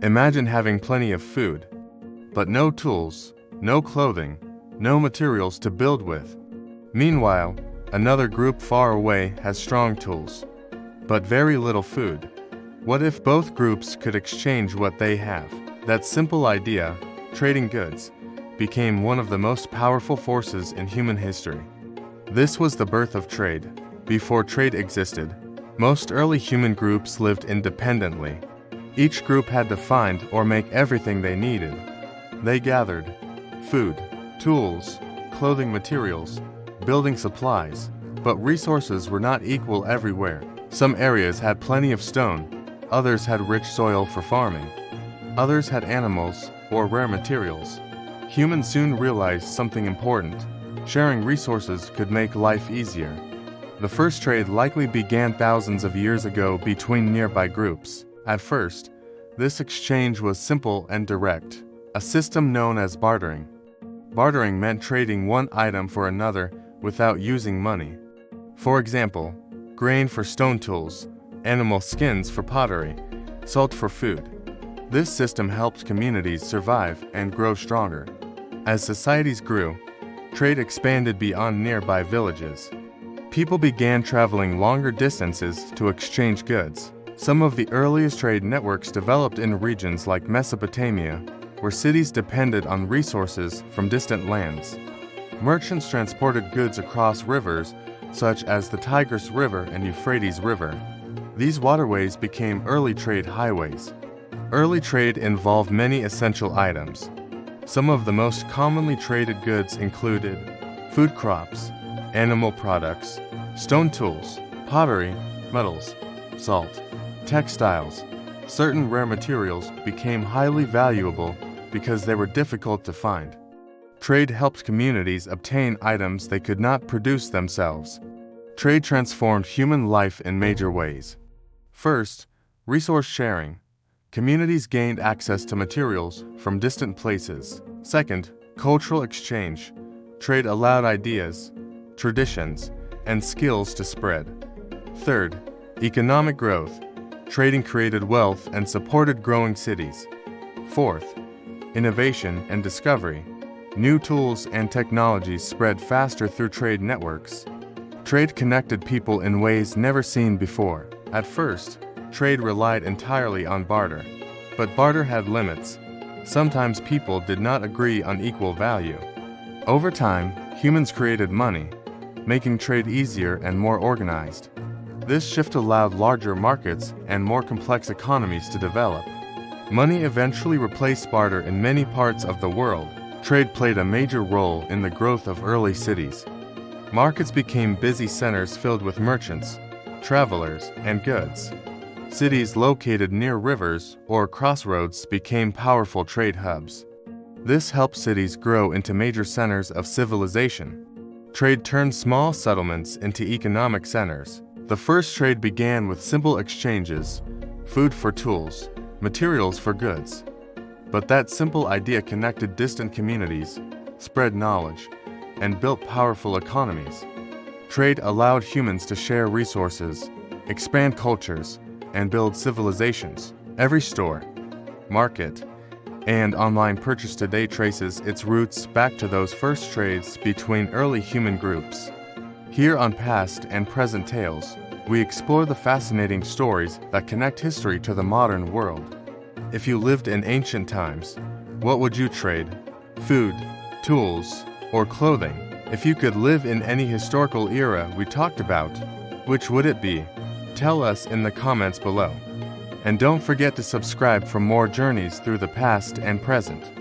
Imagine having plenty of food, but no tools, no clothing, no materials to build with. Meanwhile, another group far away has strong tools, but very little food. What if both groups could exchange what they have? That simple idea, trading goods, became one of the most powerful forces in human history. This was the birth of trade. Before trade existed, most early human groups lived independently. Each group had to find or make everything they needed. They gathered food, tools, clothing materials, building supplies, but resources were not equal everywhere. Some areas had plenty of stone, others had rich soil for farming, others had animals or rare materials. Humans soon realized something important. Sharing resources could make life easier. The first trade likely began thousands of years ago between nearby groups. At first, this exchange was simple and direct, a system known as bartering. Bartering meant trading one item for another without using money. For example, grain for stone tools, animal skins for pottery, salt for food. This system helped communities survive and grow stronger. As societies grew, trade expanded beyond nearby villages. People began traveling longer distances to exchange goods. Some of the earliest trade networks developed in regions like Mesopotamia, where cities depended on resources from distant lands. Merchants transported goods across rivers such as the Tigris River and Euphrates River. These waterways became early trade highways. Early trade involved many essential items. Some of the most commonly traded goods included food crops, animal products, stone tools, pottery, metals, salt, textiles. Certain rare materials became highly valuable because they were difficult to find. Trade helped communities obtain items they could not produce themselves. Trade transformed human life in major ways. First, resource sharing. Communities gained access to materials from distant places. Second, cultural exchange. Trade allowed ideas, traditions, and skills to spread. Third, economic growth. Trading created wealth and supported growing cities. Fourth, innovation and discovery. New tools and technologies spread faster through trade networks. Trade connected people in ways never seen before. At first, trade relied entirely on barter. But barter had limits. Sometimes people did not agree on equal value. Over time, humans created money, making trade easier and more organized. This shift allowed larger markets and more complex economies to develop. Money eventually replaced barter in many parts of the world. Trade played a major role in the growth of early cities. Markets became busy centers filled with merchants, travelers, and goods. Cities located near rivers or crossroads became powerful trade hubs. This helped cities grow into major centers of civilization. Trade turned small settlements into economic centers. The first trade began with simple exchanges, food for tools, materials for goods. But that simple idea connected distant communities, spread knowledge, and built powerful economies. Trade allowed humans to share resources, expand cultures, and build civilizations. Every store, market, and online purchase today traces its roots back to those first trades between early human groups. Here on Past and Present Tales, we explore the fascinating stories that connect history to the modern world. If you lived in ancient times, what would you trade? Food, tools, or clothing? If you could live in any historical era we talked about, which would it be? Tell us in the comments below. And don't forget to subscribe for more journeys through the past and present.